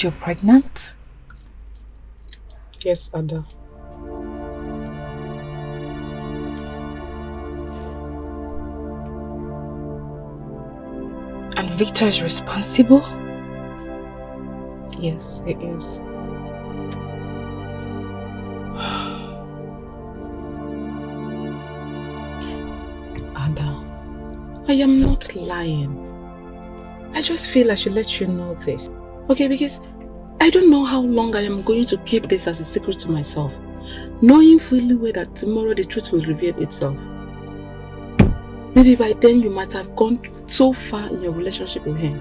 That you're pregnant? Yes, Ada. And Victor is responsible? Yes, he is. Ada, I am not lying. I just feel I should let you know this. Okay, because I don't know how long I am going to keep this as a secret to myself, knowing fully well that tomorrow the truth will reveal itself. Maybe by then you might have gone so far in your relationship with him.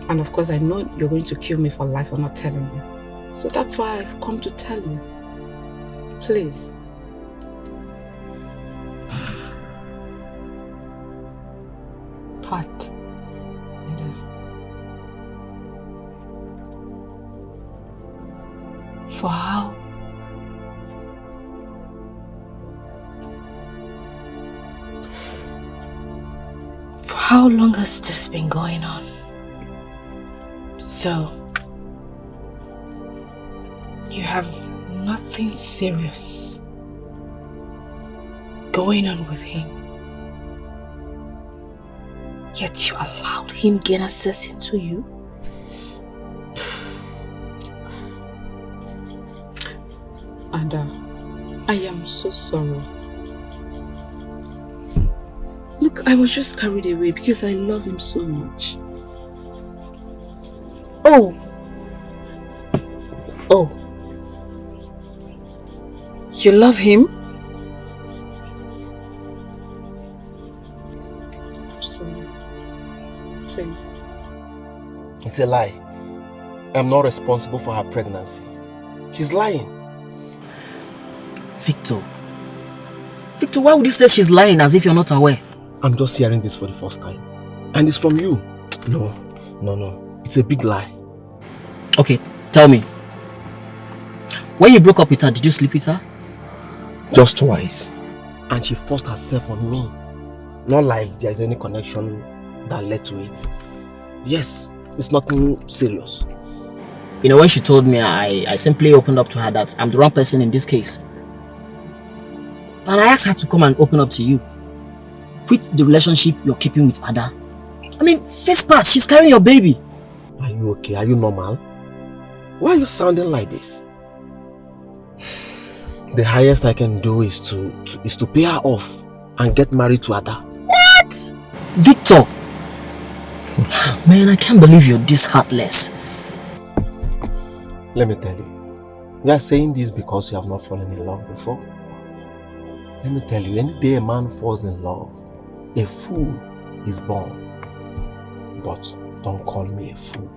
And of course I know you're going to kill me for life for not telling you. So that's why I've come to tell you. Please. Pat. For how? For how long has this been going on? So, you have nothing serious going on with him, yet you allowed him gain access into you? Ada, I am so sorry. Look, I was just carried away because I love him so much. Oh. You love him? I'm sorry. Please. It's a lie. I'm not responsible for her pregnancy. She's lying. Victor, why would you say she's lying as if you're not aware? I'm just hearing this for the first time. And it's from you. No. It's a big lie. Okay, tell me. When you broke up with her, did you sleep with her? Just twice. And she forced herself on me. Not like there's any connection that led to it. Yes, it's nothing serious. You know, when she told me, I simply opened up to her that I'm the wrong person in this case. And I asked her to come and open up to you. Quit the relationship you're keeping with Ada. I mean, face part, she's carrying your baby. Are you okay? Are you normal? Why are you sounding like this? The highest I can do is to pay her off and get married to Ada. What? Victor! Man, I can't believe you're this heartless. Let me tell you. You are saying this because you have not fallen in love before. Let me tell you, any day a man falls in love, a fool is born. But don't call me a fool.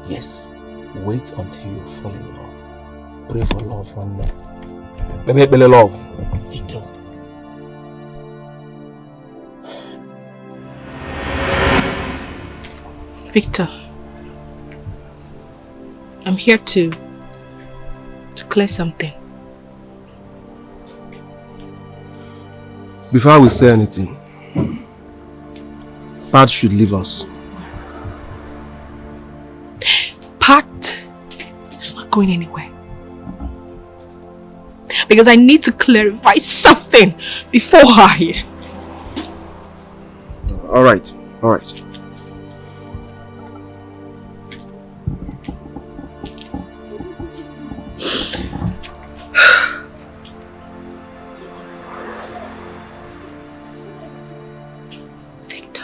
Yes, wait until you fall in love. Pray for love one day. Baby, love. Victor. Victor, I'm here to clear something. Before we say anything, Pat should leave us. Pat is not going anywhere. Because I need to clarify something before I... Alright. Victor.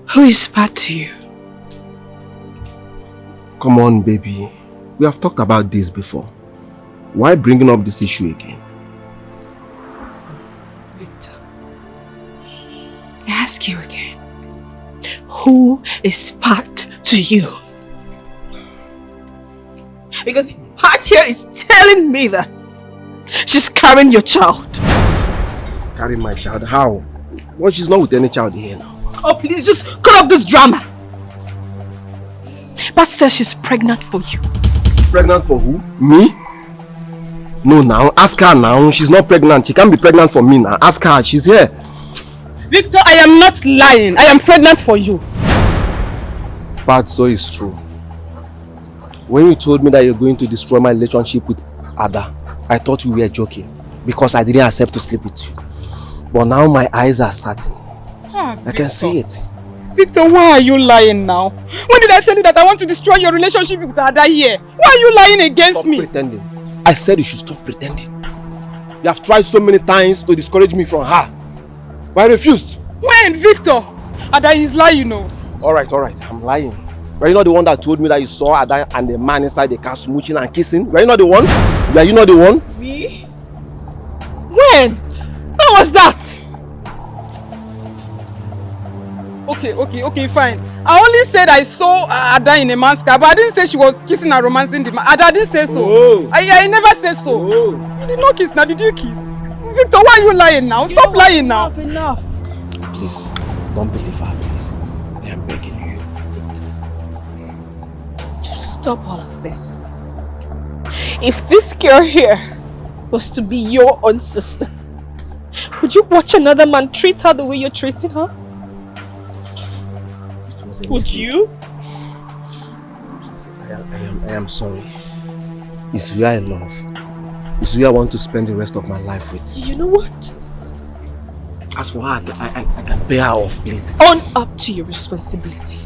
Who is Pat to you? Come on, baby. We have talked about this before. Why bringing up this issue again? Victor, I ask you again. Who is Pat to you? Because Pat here is telling me that she's carrying your child. Carry my child? How? Well, she's not with any child here now. Oh, please just cut off this drama. Pat says she's pregnant for you. Pregnant for who? Me? No, now. Ask her now. She's not pregnant. She can't be pregnant for me now. Ask her. She's here. Victor, I am not lying. I am pregnant for you. But so is true. When you told me that you're going to destroy my relationship with Ada, I thought you were joking because I didn't accept to sleep with you. But now my eyes are certain. I can see it. Victor, why are you lying now? When did I tell you that I want to destroy your relationship with Ada here? Why are you lying against me? Stop pretending. I said you should stop pretending. You have tried so many times to discourage me from her. But I refused. When, Victor? Ada is lying, you know. Alright, I'm lying. Were you not the one that told me that you saw Ada and the man inside the car smooching and kissing? Were you not the one? Were you not the one? Me? When? When was that? Okay, fine. I only said I saw Ada in a man's car, but I didn't say she was kissing and romancing the man. Ada didn't say so. Oh. I never said so. Oh. You did not kiss now, did you kiss? Victor, why are you lying now? Stop lying now. Enough. Please, don't believe her, please. I am begging you. Just stop all of this. If this girl here was to be your own sister, would you watch another man treat her the way you're treating her? Would you? I am sorry. It's you I love. It's you I want to spend the rest of my life with. You know what? As for her, I can pay her off, please. Own up to your responsibility.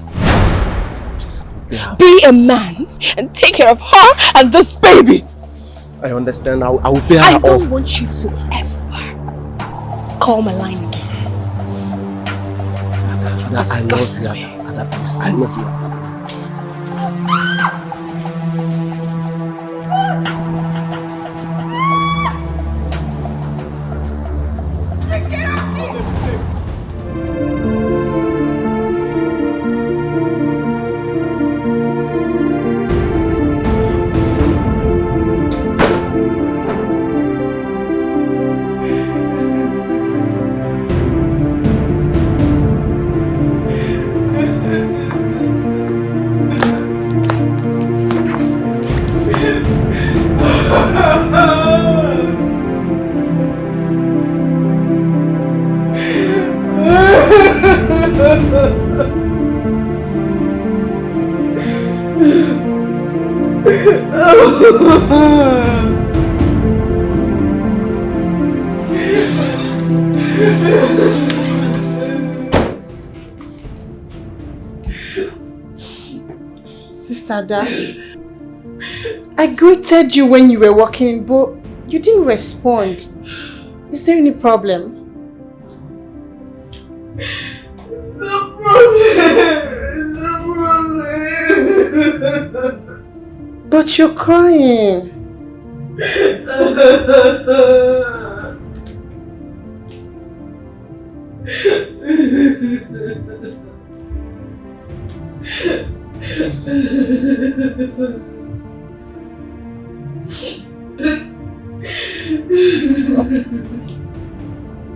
Please, I'll pay her. Be a man and take care of her and this baby. I understand. I will pay her I off. don't want you to ever call my line again. Ada, I love you. Ada, please. I love you. Sister Ada, I greeted you when you were walking, but you didn't respond. Is there any problem? But you're crying.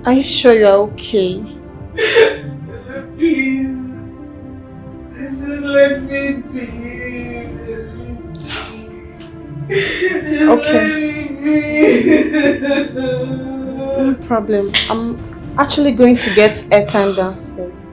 Are you sure you're okay? Please. Just let me be. Okay. No problem. I'm actually going to get airtime downstairs.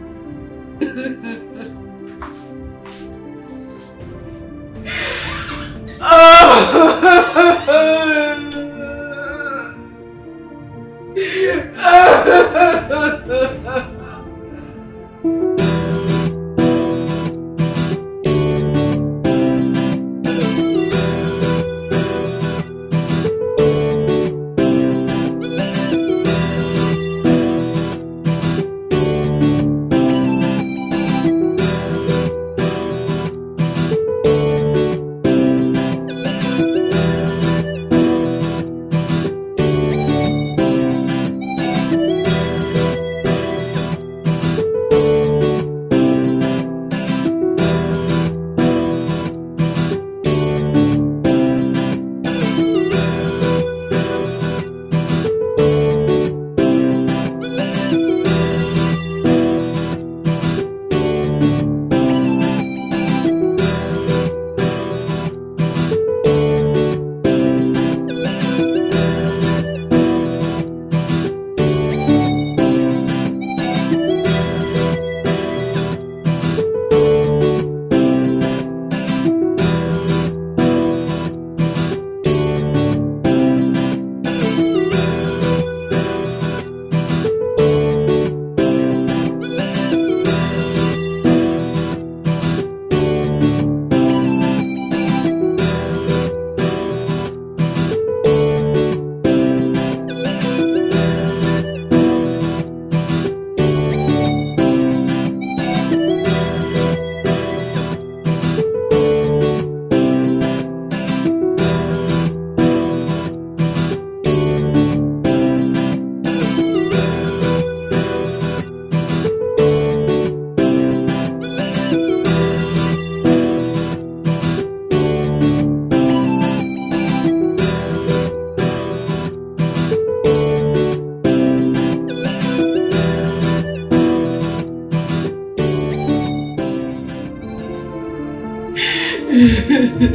Ada?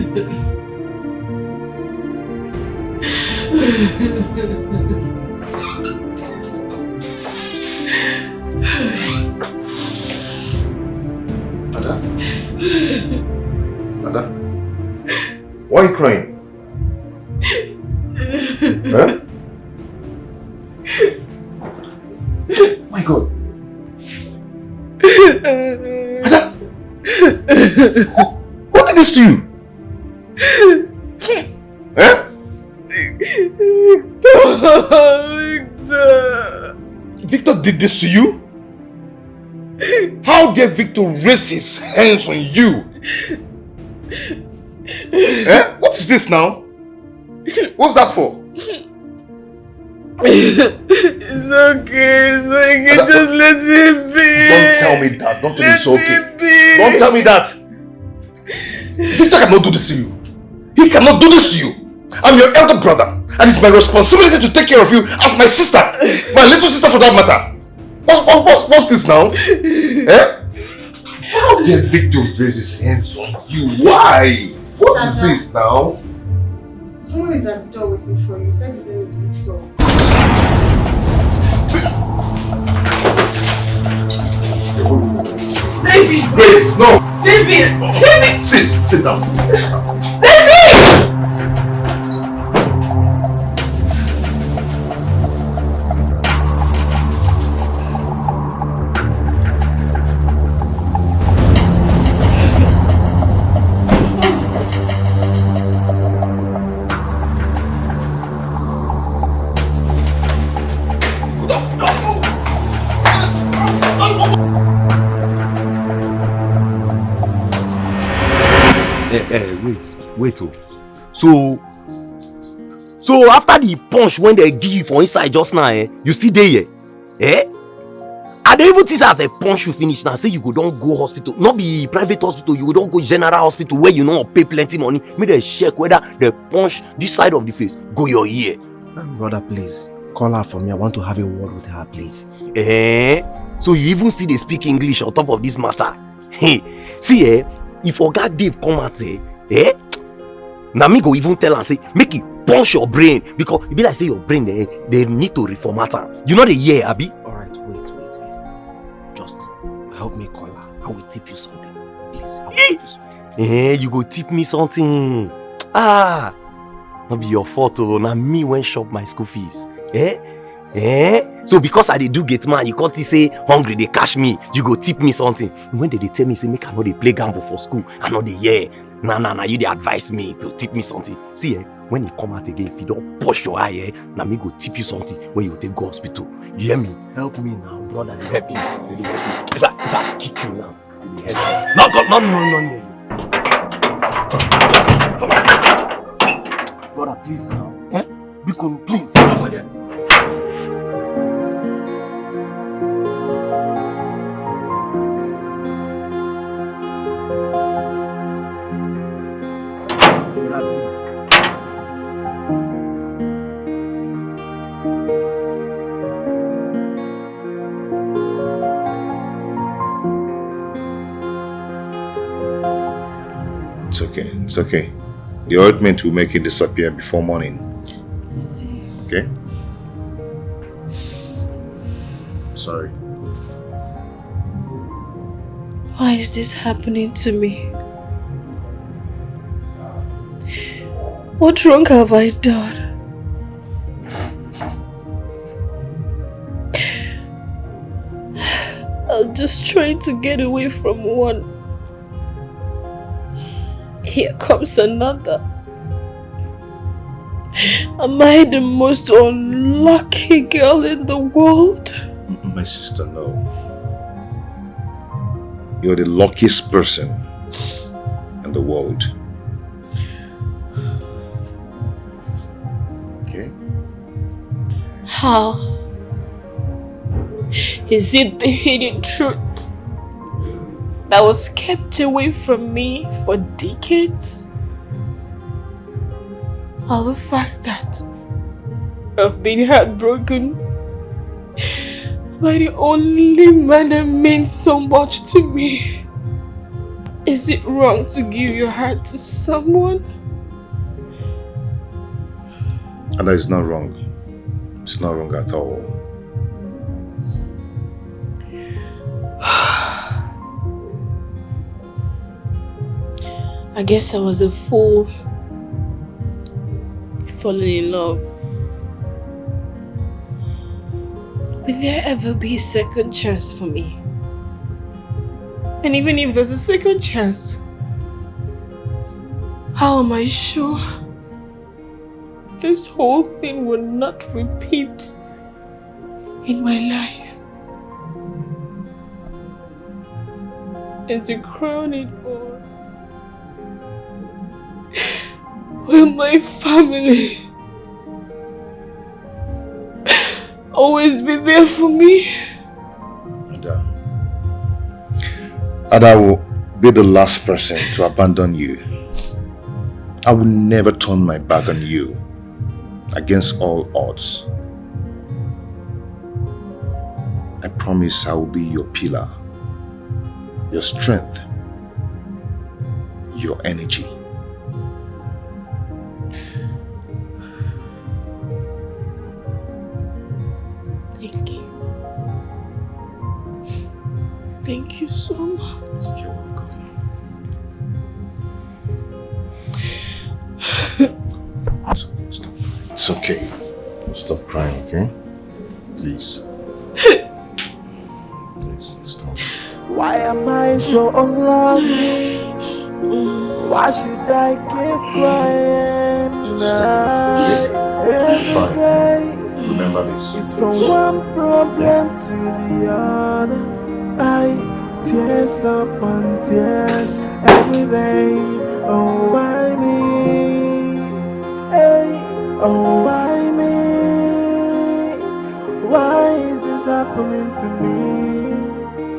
Ada? Why are you crying? Huh? My God. Ada? Who did this to you? Huh? Victor did this to you? How dare Victor raise his hands on you? What is this now? What's that for? It's okay, just let it be. Don't tell me that. Don't tell me it's okay. Don't tell me that. Victor cannot do this to you. He cannot do this to you. I'm your elder brother, and it's my responsibility to take care of you as my sister, my little sister for that matter. What's this now? How dare Victor raise his hands on you? Why? What is this now? Someone is at the door waiting for you. He said his name is Victor. David! Wait, no! David! David! Sit down. David! Wait. So after the punch when they give you for inside just now, you still there here? I don't even think as a punch you finish now. Say you go don't go hospital, not be private hospital. You go don't go general hospital where you know pay plenty money. Make they check whether the punch this side of the face go your ear. Brother, please call her for me. I want to have a word with her, please. So you even still they speak English on top of this matter? Hey, see if Oga Dave come out now me go even tell and say make it punch your brain because it be like say your brain they need to reformat her. You know the year, Abi? Alright, wait. Just help me call her. I will tip you something. Please, I will tip you something. You go tip me something. Not be your fault, na me when shop my school fees. So because I dey do gate man, you can't say hungry, they cash me. You go tip me something. When they tell me say make I know they play gamble for school, I know they Nah, you they advise me to tip me something. See when you come out again, if you don't push your eye, now me go tip you something when you take go hospital. You hear me? Help me now, brother. Help me. Really help me. If I kick you now, really help me. No, Brother, please now. Because please. It's okay. The ointment will make it disappear before morning. Okay? Sorry. Why is this happening to me? What wrong have I done? I'm just trying to get away from one. Here comes another. Am I the most unlucky girl in the world? My sister, no. You're the luckiest person in the world. Okay? How? Is it the hidden truth that was kept away from me for decades? Or the fact that I've been heartbroken by the only man that means so much to me? Is it wrong to give your heart to someone? And that is not wrong. It's not wrong at all. I guess I was a fool falling in love. Will there ever be a second chance for me? And even if there's a second chance, how am I sure this whole thing will not repeat in my life? And to crown it all, will my family always be there for me? And I will be the last person to abandon you. I will never turn my back on you against all odds. I promise I will be your pillar, your strength, your energy. Thank you. Thank you so much. You're welcome. It's okay. Stop crying, okay? Please. Please, stop. Why am I so unlucky? Why should I keep crying? Every day Remember this. it's from one problem to the other. I tears upon tears every day. Oh, why me? Hey, oh, why me? Why is this happening to me?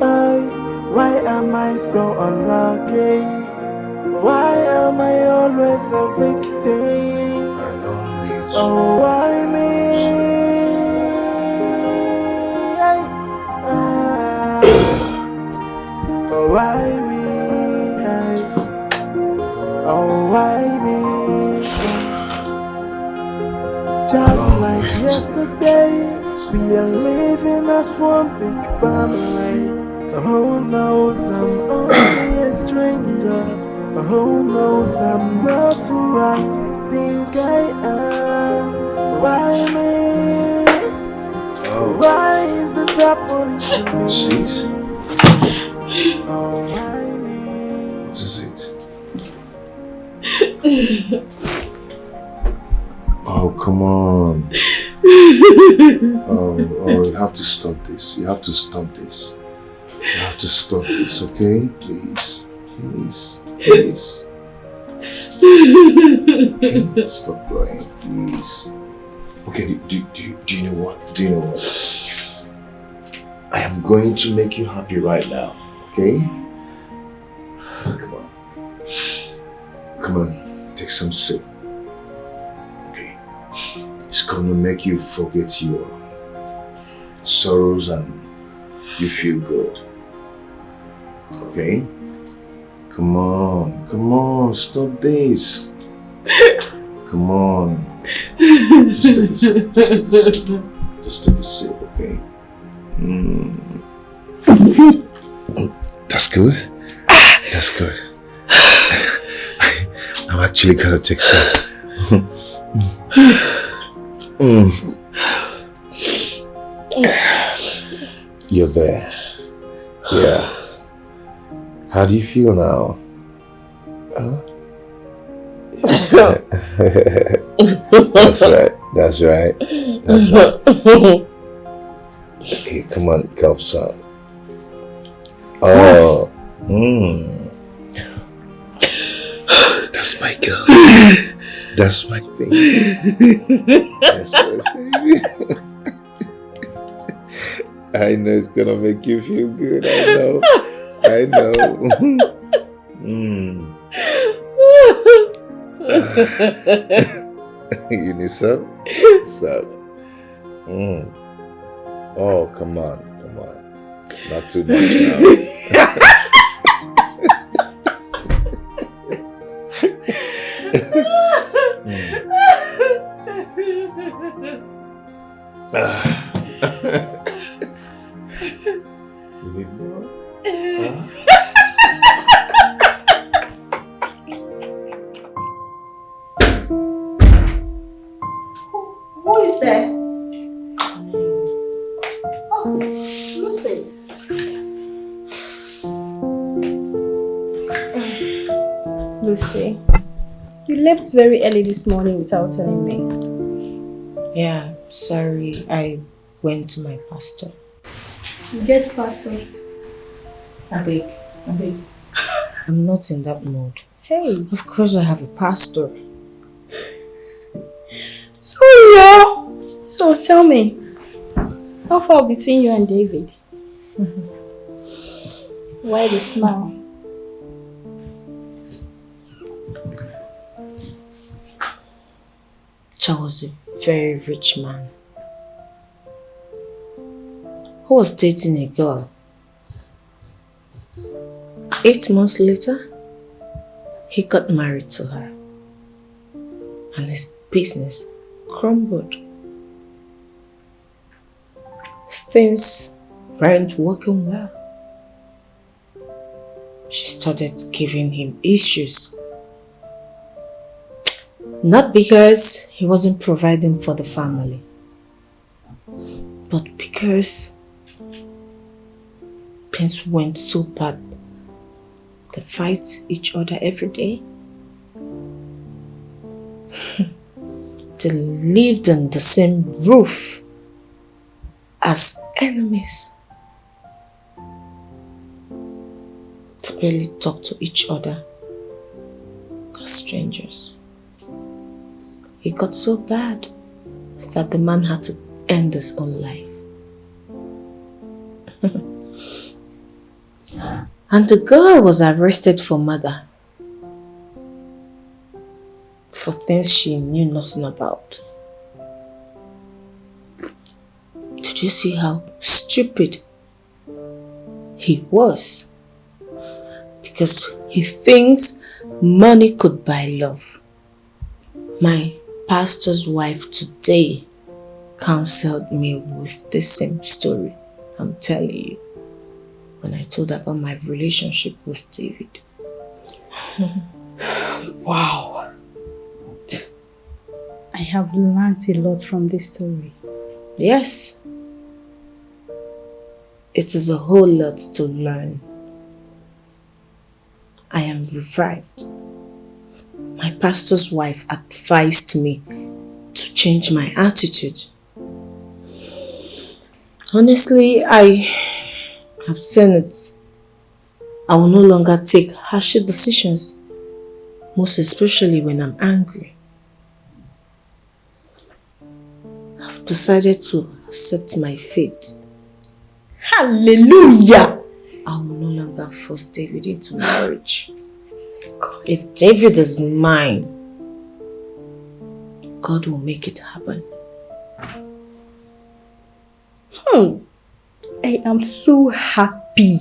Why am I so unlucky? Why am I always a victim? Oh, why me? Oh, why me? Oh, why me? Just like yesterday, we are living as one big family. Who knows I'm only a stranger? Who knows I'm not who I think I am? Why me? Why is this happening to me? Oh, why me? This is it. Oh, come on. Oh, you have to stop this. You have to stop this. You have to stop this, okay? Please. Please. Please. Okay? Stop crying, please. Okay, do you know what? Do you know what? I am going to make you happy right now, okay? Come on. Come on, take some sip. Okay. It's gonna make you forget your sorrows and you feel good. Okay? Come on, stop this. Come on. Just take a sip, just take a sip, okay? That's good. That's good. I'm actually gonna take some. You're there. Yeah. How do you feel now? That's right. That's right. That's right. Okay, come on, cup some. Oh. That's my girl. That's my baby. That's my baby. I know it's gonna make you feel good. I know. You need some? Some. Oh, come on. Not too much now. Who is there? Oh, Lucy. Lucy, you left very early this morning without telling me. Yeah, sorry, I went to my pastor. You get pastor. I beg. I'm not in that mood. Hey. Of course I have a pastor. So tell me, how far between you and David? Why the smile? Charles was a very rich man who was dating a girl. 8 months later, he got married to her and his business crumbled. Things weren't working well. She started giving him issues. Not because he wasn't providing for the family, but because things went so bad. They fight each other every day. They lived on the same roof as enemies. They barely talk to each other as strangers. It got so bad that the man had to end his own life. And the girl was arrested for murder, for things she knew nothing about. Did you see how stupid he was? Because he thinks money could buy love. My pastor's wife today counseled me with the same story I'm telling you when I told her about my relationship with David. Wow. I have learned a lot from this story. Yes. It is a whole lot to learn. I am revived. My pastor's wife advised me to change my attitude. Honestly, I have seen it. I will no longer take harsh decisions, most especially when I'm angry. I've decided to accept my fate. Hallelujah! I will no longer force David into marriage. If David is mine, God will make it happen. I am so happy.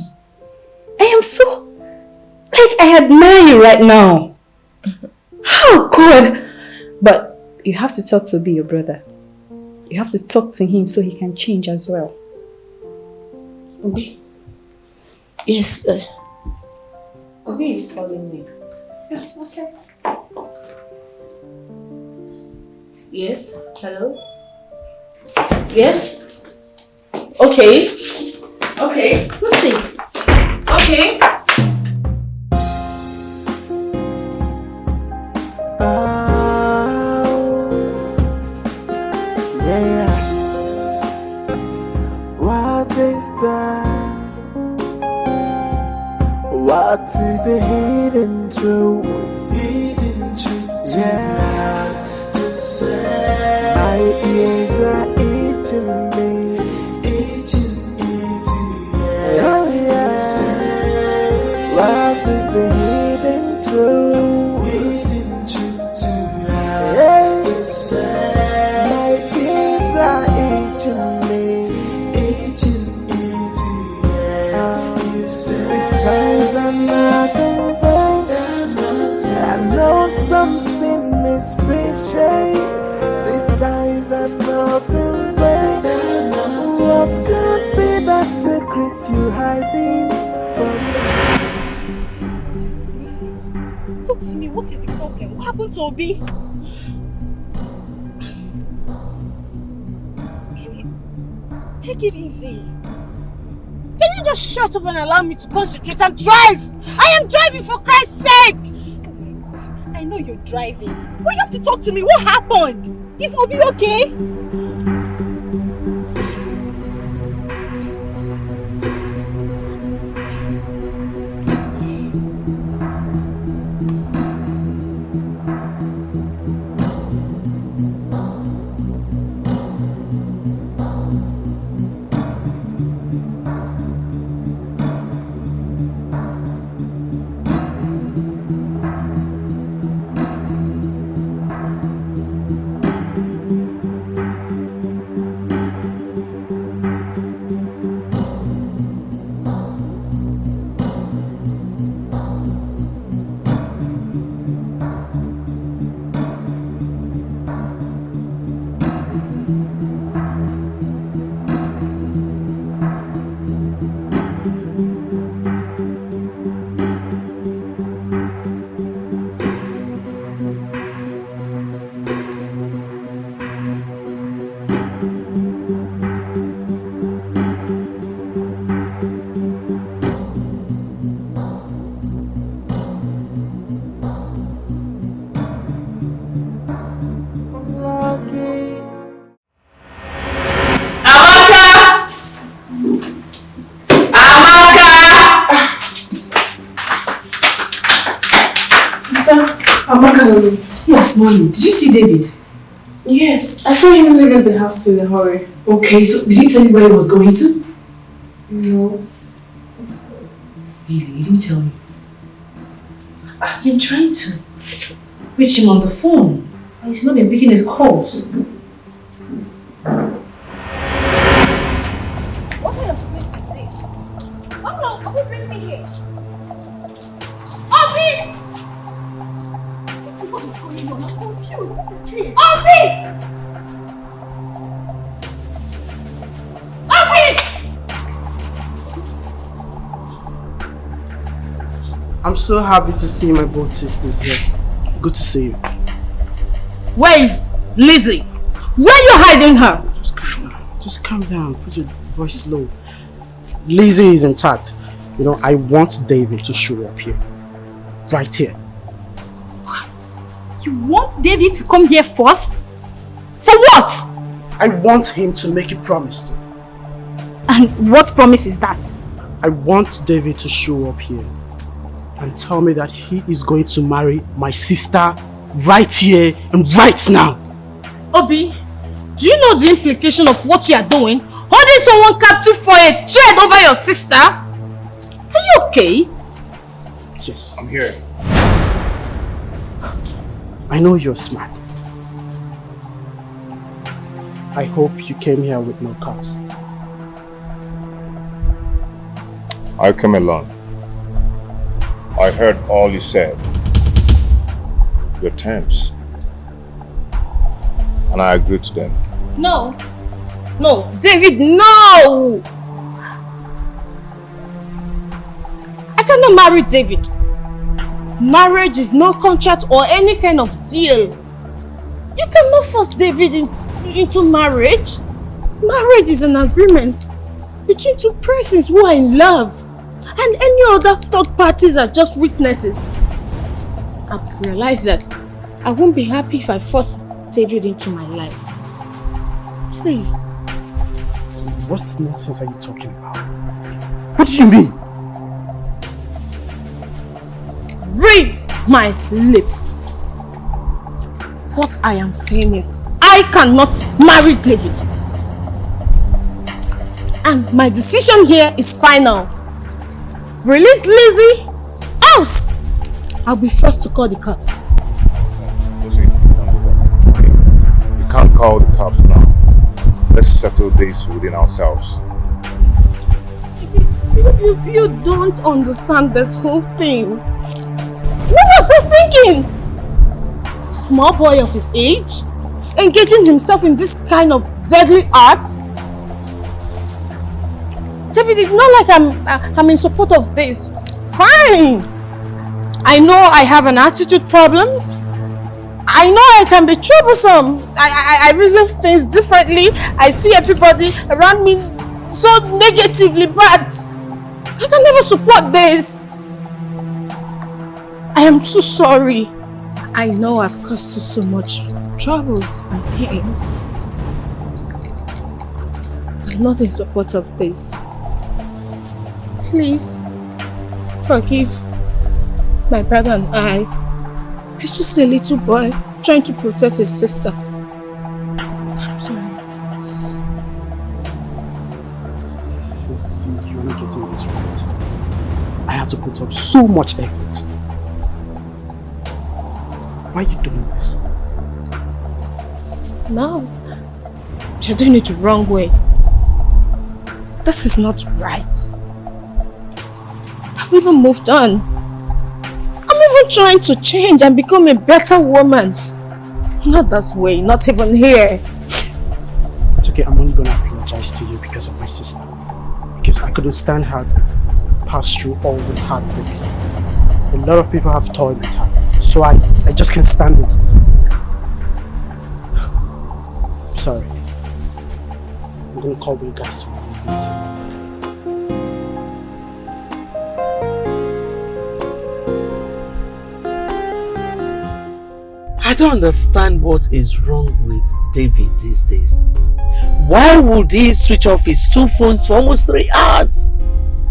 I admire you right now. Oh God! But you have to talk to Obi, your brother. You have to talk to him so he can change as well. Obi? Yes, Obi is calling me. Yeah, okay. Yes? Hello? Yes? Okay. Okay. Let's see. Okay. Yeah. What is that? What is the hidden truth? Yeah. To say. My ears are itching me. Oh yeah. What is the hidden truth? Yeah. To say. My ears are itching me. The signs are not in vain. I know something could be the secret you hiding from me. Lucy, talk to me. What is the problem? What happened to Obi? Take it easy. Can you just shut up and allow me to concentrate and drive? I am driving, for Christ's sake! I know you're driving, but you have to talk to me. What happened? Is Obi okay? Yes, Mommy. Did you see David? Yes, I saw him leaving the house in a hurry. Okay, so did he tell you where he was going to? No. Really, he didn't tell me. I've been trying to reach him on the phone, but he's not been picking his calls. What kind of place is this? How long? Obi, bring me here. Obi! What is going on? I'm confused. What is this? Obi! Obi! I'm so happy to see my both sisters here. Good to see you. Where is Lizzie? Where are you hiding her? Just calm down. Put your voice low. Lizzie is intact. You know, I want David to show up here. Right here. What? You want David to come here first? For what? I want him to make a promise to. And what promise is that? I want David to show up here and tell me that he is going to marry my sister right here and right now. Obi, do you know the implication of what you are doing? Holding someone captive for a thread over your sister? Are you okay? Yes. I'm here. I know you're smart. I hope you came here with no cops. I came alone. I heard all you said. Your terms. And I agreed to them. No. No, David, no! I cannot marry David. Marriage is no contract or any kind of deal. You cannot force David into marriage. Marriage is an agreement between two persons who are in love. And any other third parties are just witnesses. I've realized that I won't be happy if I force David into my life. Please. What nonsense are you talking about? What do you mean? Read my lips. What I am saying is, I cannot marry David. And my decision here is final. Release Lizzie, else I'll be forced to call the cops. You can't call the cops now. Let's settle this within ourselves. David, you don't understand this whole thing. What was he thinking? Small boy of his age? Engaging himself in this kind of deadly art? David, it's not like I'm in support of this. Fine. I know I have an attitude problems. I know I can be troublesome. I reason things differently. I see everybody around me so negatively, but I can never support this. I am so sorry. I know I've caused you so much troubles and pains. I'm not in support of this. Please, forgive my brother and I. He's just a little boy trying to protect his sister. I'm sorry. Sis, you're not getting this right. I had to put up so much effort. Why are you doing this? No. You're doing it the wrong way. This is not right. I've even moved on. I'm even trying to change and become a better woman. Not this way, not even here. It's okay, I'm only gonna apologize to you because of my sister. Because I couldn't stand her pass through all these heartbreaks. A lot of people have toyed with her. So I just can't stand it. I'm sorry. I'm gonna call you guys to my business. I don't understand what is wrong with David these days. Why would he switch off his 2 phones for almost 3 hours?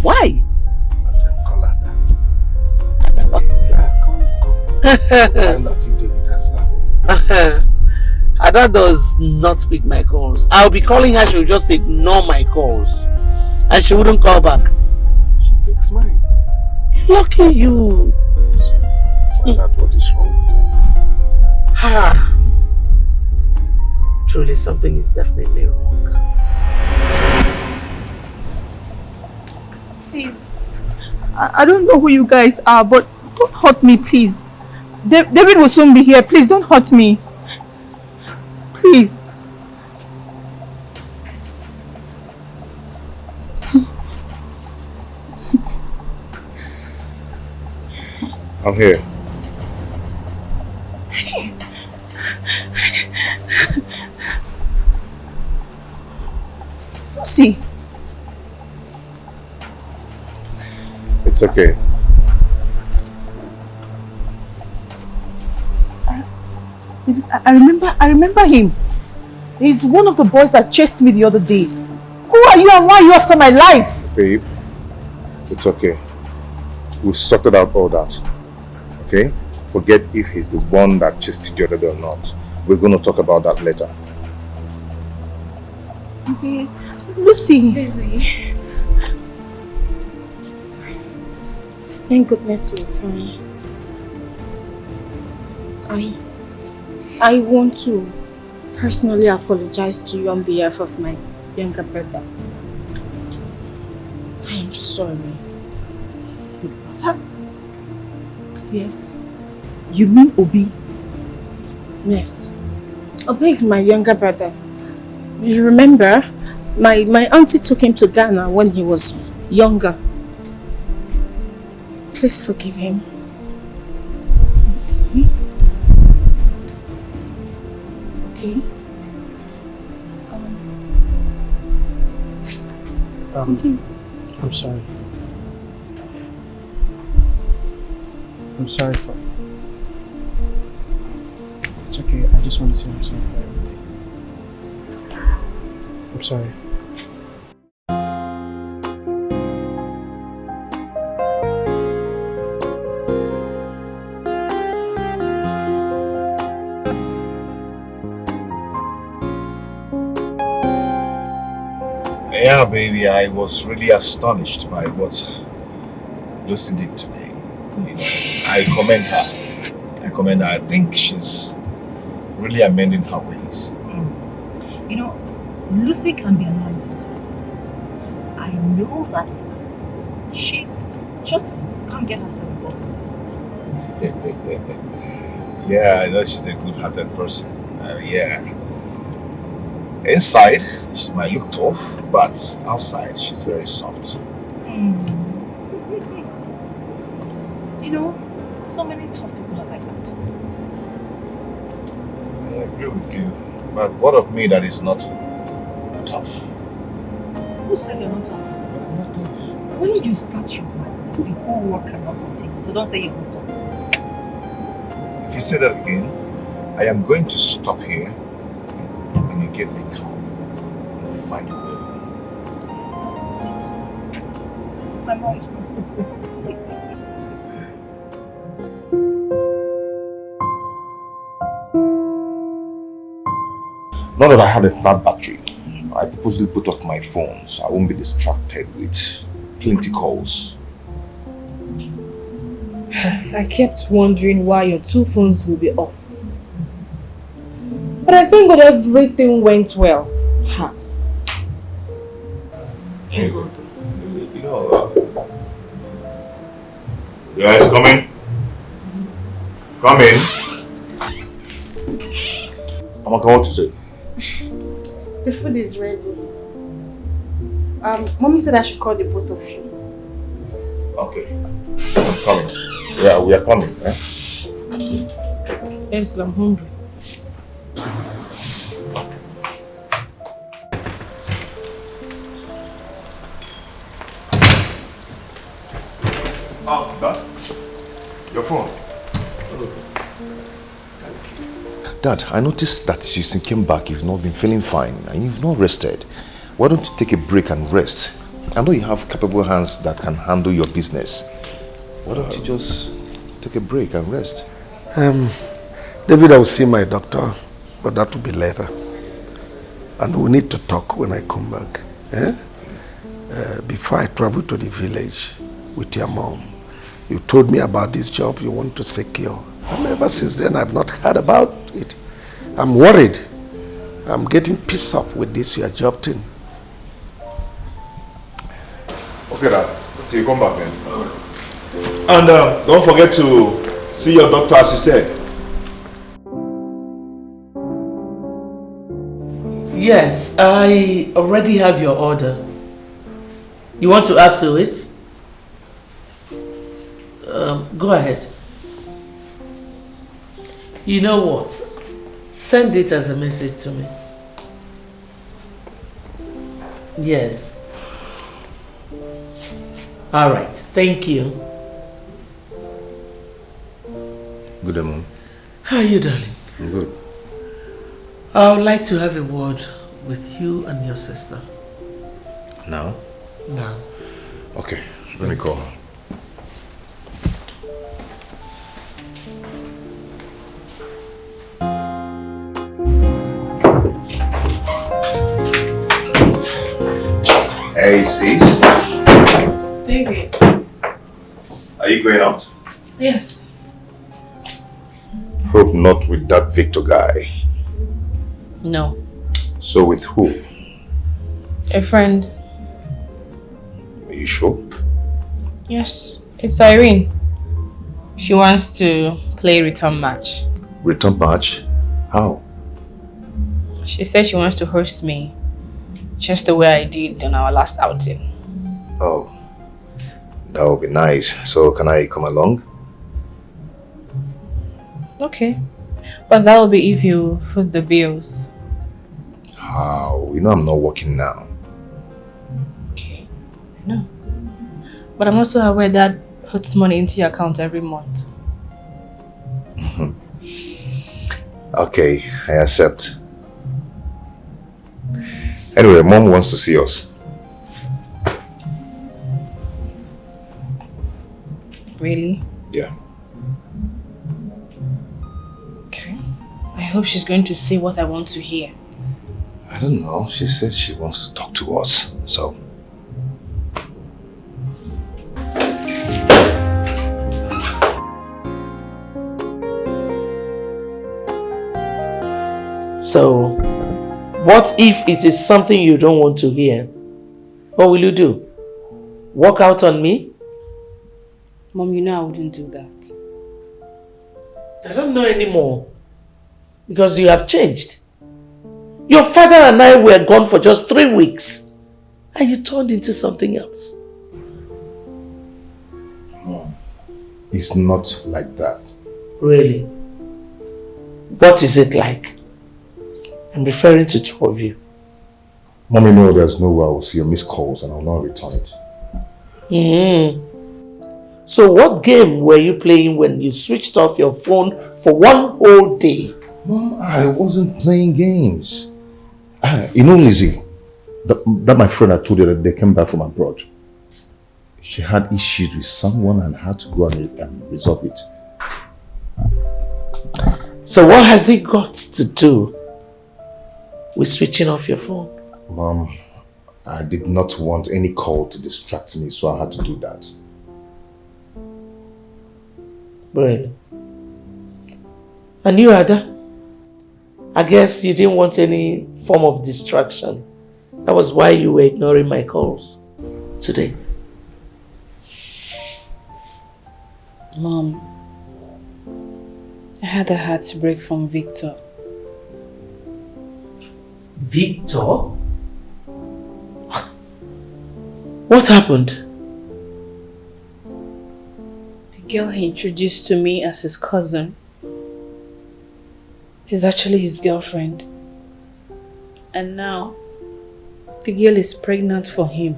Why? Ada does not pick my calls. I'll be calling her, she'll just ignore my calls. And she wouldn't call back. She takes mine. Lucky you. Find out what is wrong with her. Truly, something is definitely wrong. Please, I don't know who you guys are, but don't hurt me, please. David will soon be here. Please don't hurt me. Please. I'm here. Lucy. It's okay. I remember him. He's one of the boys that chased me the other day. Who are you and why are you after my life? Babe, it's okay. We've sorted out all that. Okay? Forget if he's the one that chased you the other day or not. We're going to talk about that later. Okay. Lucy. Lizzie. Thank goodness you're fine. I want to personally apologize to you on behalf of my younger brother. I am sorry. Your brother? Yes. You mean Obi? Yes. Obi is my younger brother. You remember, my auntie took him to Ghana when he was younger. Please forgive him. Okay? I'm sorry. I'm sorry for... It's okay, I just want to say I'm sorry for everything. I'm sorry. Yeah, baby, I was really astonished by what Lucy did today. You know, I commend her. I think she's really amending her ways. You know, Lucy can be annoying sometimes. I know that she's just can't get herself involved in this. Yeah, I know she's a good-hearted person. Yeah. Inside, She might look tough, but outside she's very soft. You know, so many tough people are like that. I agree with you. But what of me that is not tough? Who said you're not tough? But I'm not tough. When you start your madness, the whole world cannot continue. So don't say you're not tough. If you say that again, I am going to stop here and you get the car and find your way. That's it. That's my mom. Now that I have a flat battery, I purposely put off my phone so I won't be distracted with plenty calls. I kept wondering why your 2 phones will be off. But I think that everything went well. Huh. You know, guys, come in. Come in. Amaka, what is it? The food is ready. Mommy said I should call the both of you. Okay. I'm coming. Yeah, we are coming. Eh? Yes, I'm hungry. Oh, Dad. Your phone. Dad, I noticed that since you came back, you've not been feeling fine and you've not rested. Why don't you take a break and rest? I know you have capable hands that can handle your business. Why don't you just take a break and rest? David, I will see my doctor, but that will be later. And we need to talk when I come back. Before I travel to the village with your mom, you told me about this job you want to secure. And ever since then, I've not heard about it. I'm worried. I'm getting pissed off with this your job thing. Okay, Dad. So you come back then. And don't forget to see your doctor as you said. Yes, I already have your order. You want to add to it? Go ahead. You know what? Send it as a message to me. Yes. All right. Thank you. Good day, Mom. How are you, darling? I'm good. I would like to have a word with you and your sister. Now? Now. Okay. Let me call her. Hey, sis. David. Are you going out? Yes. Hope not with that Victor guy. No. So with who? A friend. Are you sure? Yes. It's Irene. She wants to play return match. Return match? How? She said she wants to host me just the way I did on our last outing. Oh, that would be nice. So can I come along? Okay. But that will be if you foot the bills. How? You know I'm not working now. Okay. I know. But I'm also aware that puts money into your account every month. Okay, I accept. Anyway, Mom wants to see us. Really? Yeah. Okay. I hope she's going to say what I want to hear. I don't know. She says she wants to talk to us, so. So, what if it is something you don't want to hear? What will you do? Walk out on me? Mom, you know I wouldn't do that. I don't know anymore. Because you have changed. Your father and I were gone for just 3 weeks. And you turned into something else. Mom, it's not like that. Really? What is it like? I'm referring to 2 of you. Mommy, no, there's no way I will see your missed calls and I will not return it. So what game were you playing when you switched off your phone for 1 whole day? Mom, I wasn't playing games. You know Lizzie, that my friend I told you that they came back from abroad. She had issues with someone and had to go and resolve it. So what has it got to do with switching off your phone? Mom, I did not want any call to distract me, so I had to do that. Really? And you, Ada? I guess you didn't want any form of distraction. That was why you were ignoring my calls today. Mom, I had a heartbreak from Victor. Victor? What happened? The girl he introduced to me as his cousin is actually his girlfriend. And now, the girl is pregnant for him.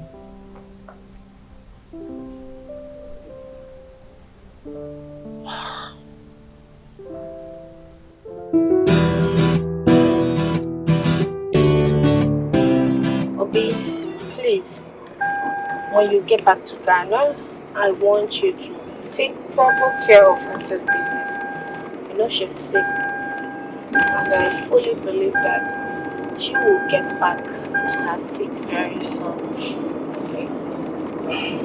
Obi, please, when you get back to Ghana, I want you to take proper care of Frances' business. You know she's sick. And I fully believe that she will get back to her feet very soon. Okay?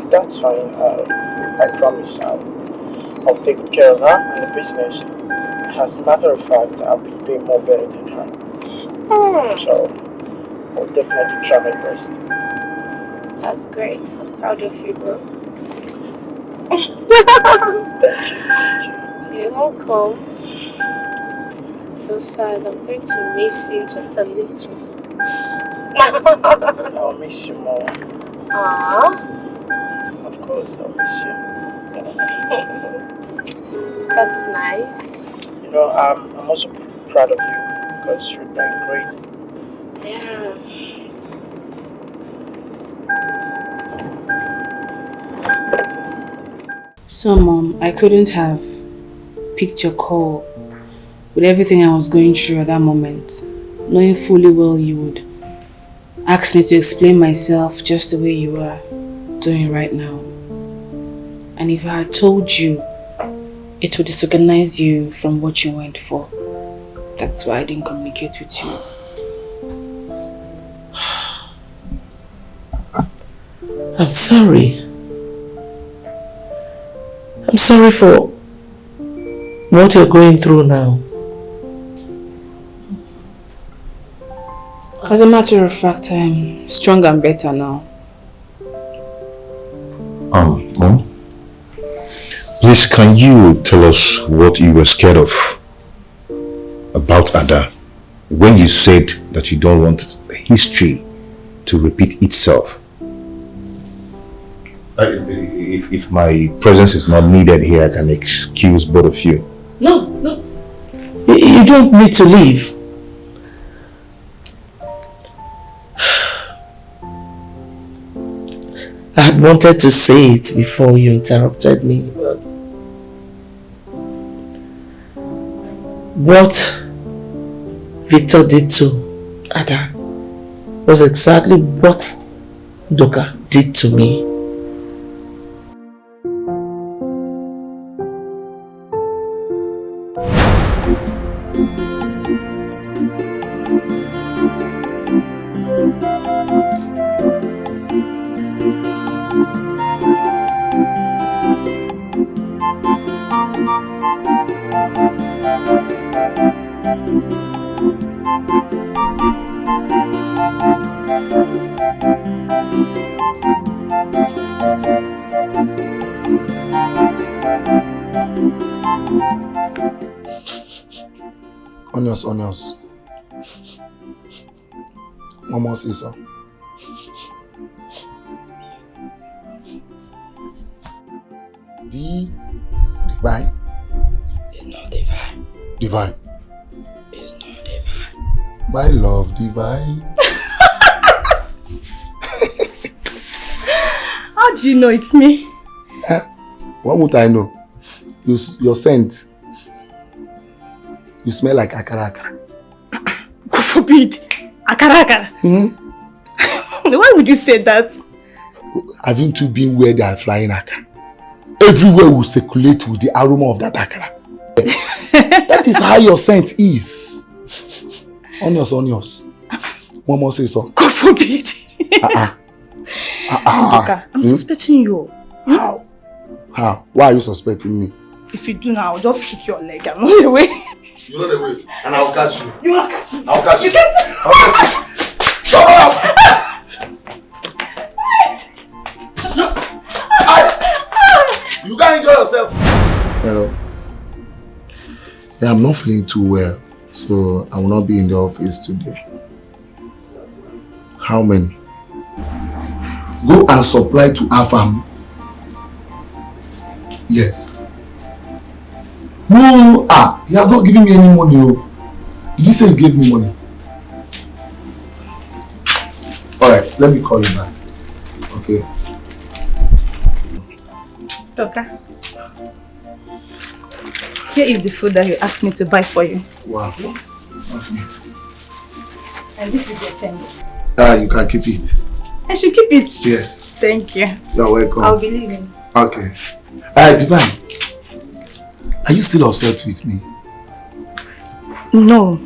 That's fine. I promise I'll take care of her and the business. As a matter of fact, I'll be doing more better than her. So I'll definitely try my best. That's great. I'm proud of you, bro. Thank you. You're welcome. So sad. I'm going to miss you just a little. I'll miss you more. Aww. Of course, I'll miss you. That's nice. You know, I'm also proud of you because you're doing great. Yeah. So, Mom, I couldn't have picked your call with everything I was going through at that moment, knowing fully well you would ask me to explain myself just the way you are doing right now. And if I had told you, it would disorganize you from what you went for. That's why I didn't communicate with you. I'm sorry. I'm sorry for what you're going through now. As a matter of fact, I'm stronger and better now. Mom? Please, can you tell us what you were scared of about Ada when you said that you don't want the history to repeat itself? If my presence is not needed here, I can excuse both of you. No. You don't need to leave. I had wanted to say it before you interrupted me, but what Victor did to Ada was exactly what Doka did to me. Onions. Mama says so. Divine. It's not divine. Divine. It's not divine. My love, divine. How do you know it's me? What would I know? Your scent. You smell like akara akara. God forbid. Akara akara. Why would you say that? Haven't you been where they are flying akara? Everywhere will circulate with the aroma of that akara. That is how your scent is. Onions. One more say so. God forbid. Ndoka, I'm suspecting you. How? Why are you suspecting me? If you do now, I'll just kick your leg. I'm not away. You're not away, and I'll catch you. You will catch me. I'll catch you. You can't. I'll catch you. Stop! You can't enjoy yourself. Hello. Yeah, I'm not feeling too well, so I will not be in the office today. How many? Go and supply to our family. Yes. No, you have not given me any money. Oh. Did you say you gave me money? Alright, let me call you back. Okay. Ndoka, here is the food that you asked me to buy for you. Wow. Okay. And this is your change. You can keep it. I should keep it? Yes. Thank you. You're welcome. I'll be leaving. Okay. Divine, are you still upset with me? No.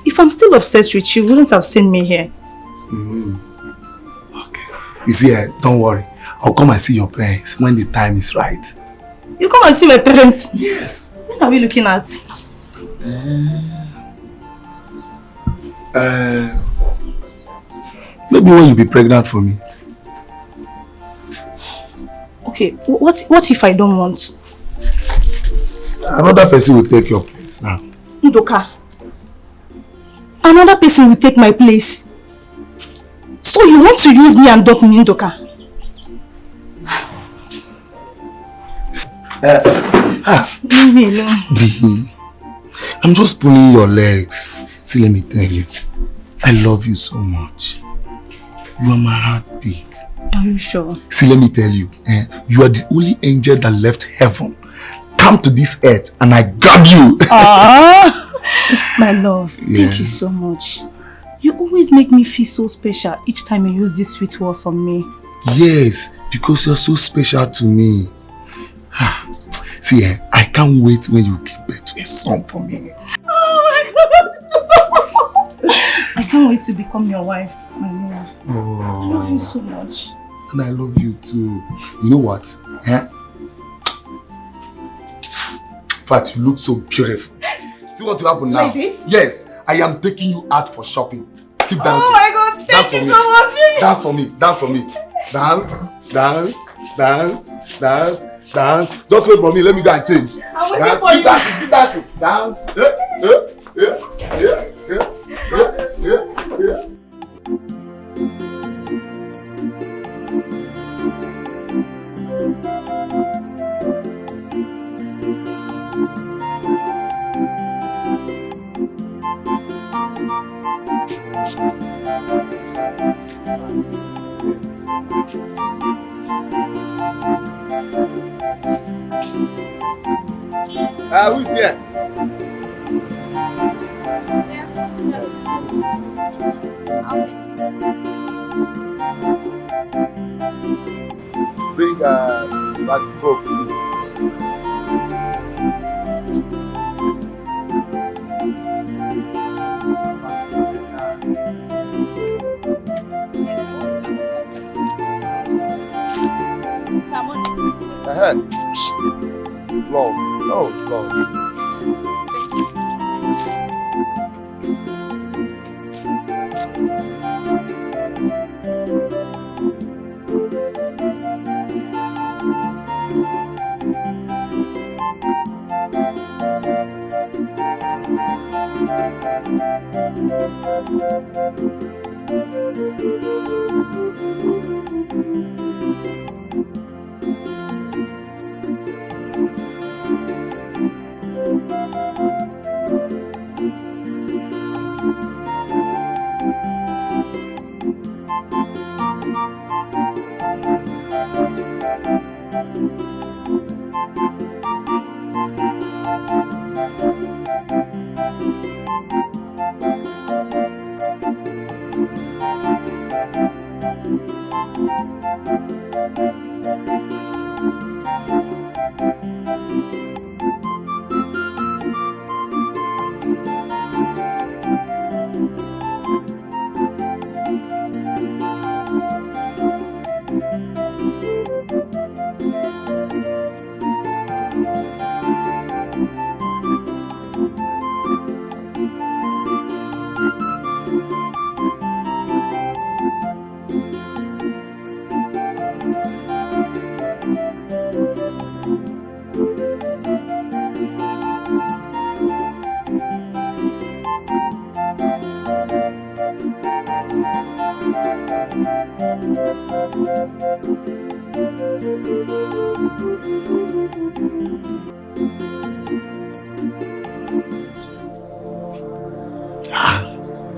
If I'm still obsessed with you, you wouldn't have seen me here. Okay. You see, don't worry. I'll come and see your parents when the time is right. You come and see my parents? Yes. What are we looking at? Maybe when you be pregnant for me. Okay, what if I don't want? Another person will take your place now. Ndoka, another person will take my place. So you want to use me and dump me, Ndoka? Leave me alone. Dee, I'm just pulling your legs. See, let me tell you, I love you so much. You are my heartbeat. Are you sure? See, let me tell you, you are the only angel that left heaven, come to this earth, and I grab you. My love, thank you so much. You always make me feel so special each time you use these sweet words on me. Yes, because you're so special to me. See, I can't wait when you give birth to a son for me. Oh my God! I can't wait to become your wife, my love. Oh. I love you so much. And I love you too. You know what? In fact, you look so beautiful. See what will happen now? Like this? Yes, I am taking you out for shopping. Keep dancing. Oh my God, thank you so much. Dance for me, dance for me. Dance, dance, dance, dance, dance. Just wait for me, let me go and change. I'm waiting dance, for keep you. dancing, keep dancing. Dance. Yeah. Who's here? Bring back book too. Ahead. Love. Oh, love.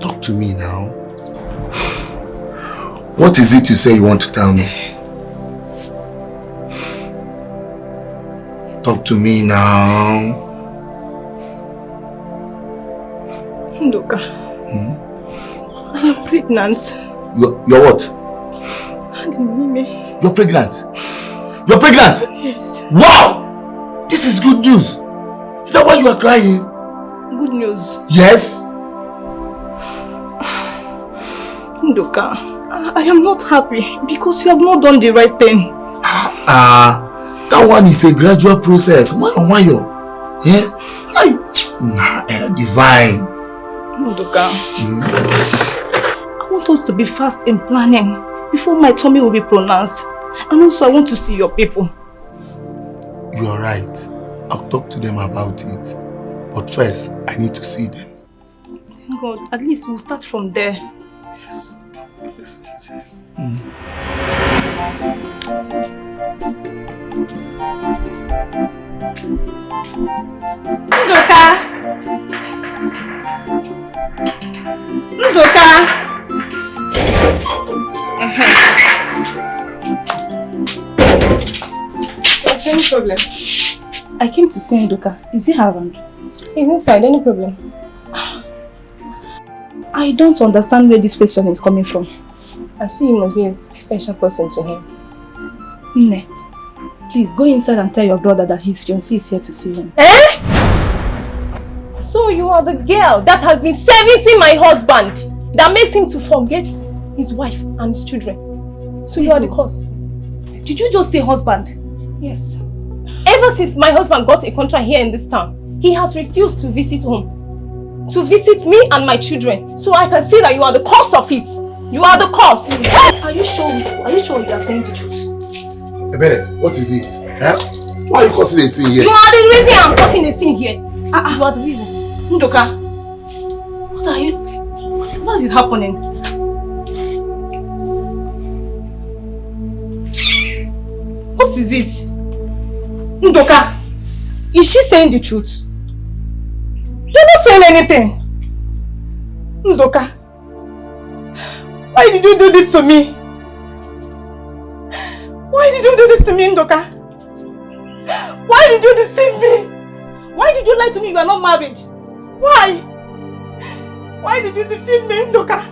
Talk to me now. What is it you say you want to tell me? Talk to me now. Ndoka, I am pregnant. You're what? You're pregnant? You're pregnant? Yes. Wow! This is good news. Is that why you are crying? Good news. Yes? Ndoka, I am not happy because you have not done the right thing. That one is a gradual process. Wayo. Yeah? Divine. Ndoka, I want us to be fast in planning before my tummy will be pronounced. And also I want to see your people. You are right. I'll talk to them about it. But first, I need to see them. God, at least we'll start from there. Yes. Ndoka! What's any problem? I came to see Ndoka. Is he around? He's inside. Any problem? I don't understand where this question is coming from. I see you must be a special person to him. Nne, please go inside and tell your brother that his fiancée is here to see him. Eh? So you are the girl that has been servicing my husband, that makes him to forget his wife and his children. So you are the cause. Did you just say husband? Yes. Ever since my husband got a contract here in this town, he has refused to visit home. To visit me and my children. So I can see that you are the cause of it. You are the cause. Are you sure you are saying the truth? Ebere, what is it? Why are you causing a scene here? You are the reason I'm causing a scene here. You are the reason. Ndoka, what are you? What is happening? What is it? Ndoka, is she saying the truth? You're not saying anything. Ndoka, why did you do this to me? Why did you do this to me, Ndoka? Why did you deceive me? Why did you lie to me you are not married? Why? Why did you deceive me, Ndoka?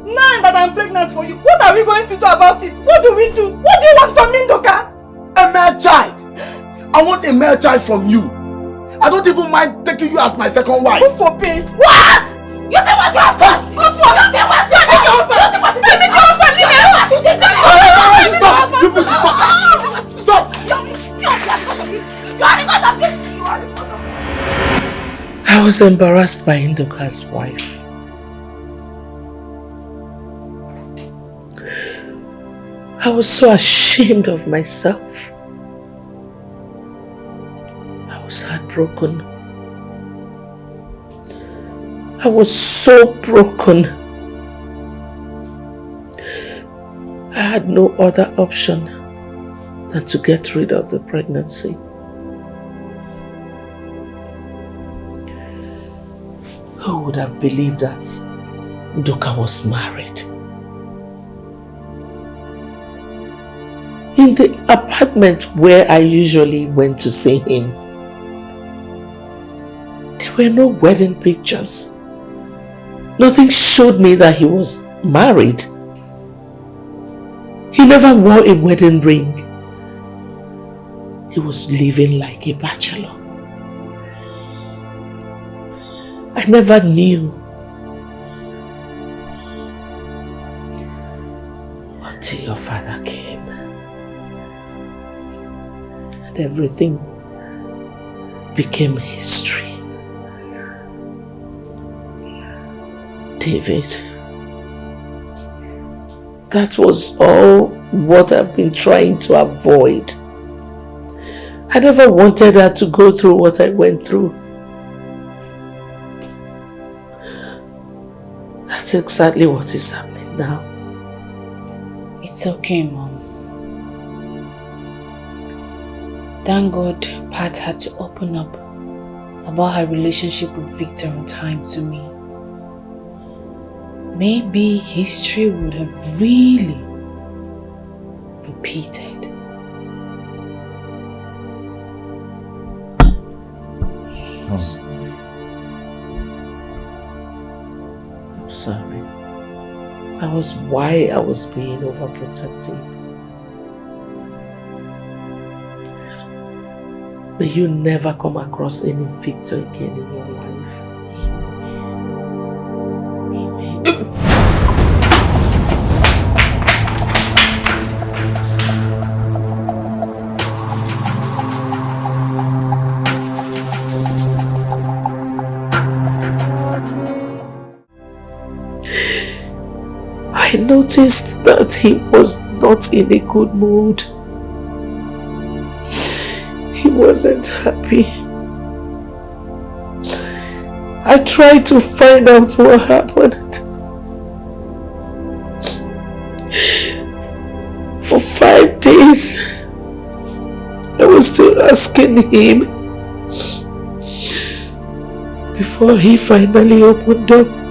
Now that I'm pregnant for you, what are we going to do about it? What do we do? What do you want from me, Ndoka? A male child. I want a male child from you. I don't even mind taking you as my second wife. Who forbid? What? You say what you have done? Because what? You say what you have done? You say what you have done? Leave me alone. Stop! You push it, stop! Stop! You are the cause of this. You are the cause of this. You are the cause of this. I was embarrassed by Ndoka's wife. I was so ashamed of myself. I was heartbroken. I was so broken. I had no other option than to get rid of the pregnancy. Who would have believed that Ndoka was married? In the apartment where I usually went to see him, there were no wedding pictures. Nothing showed me that he was married. He never wore a wedding ring. He was living like a bachelor. I never knew until your father came. And everything became history. David, that was all what I've been trying to avoid. I never wanted her to go through what I went through. That's exactly what is happening now. It's okay, Mom. Thank God Pat had to open up about her relationship with Victor on time to me. Maybe history would have really repeated. I'm sorry. That was why I was being overprotective. May you never come across any Victor again in your life. I noticed that he was not in a good mood. He wasn't happy. I tried to find out what happened. For 5 days, I was still asking him before he finally opened up.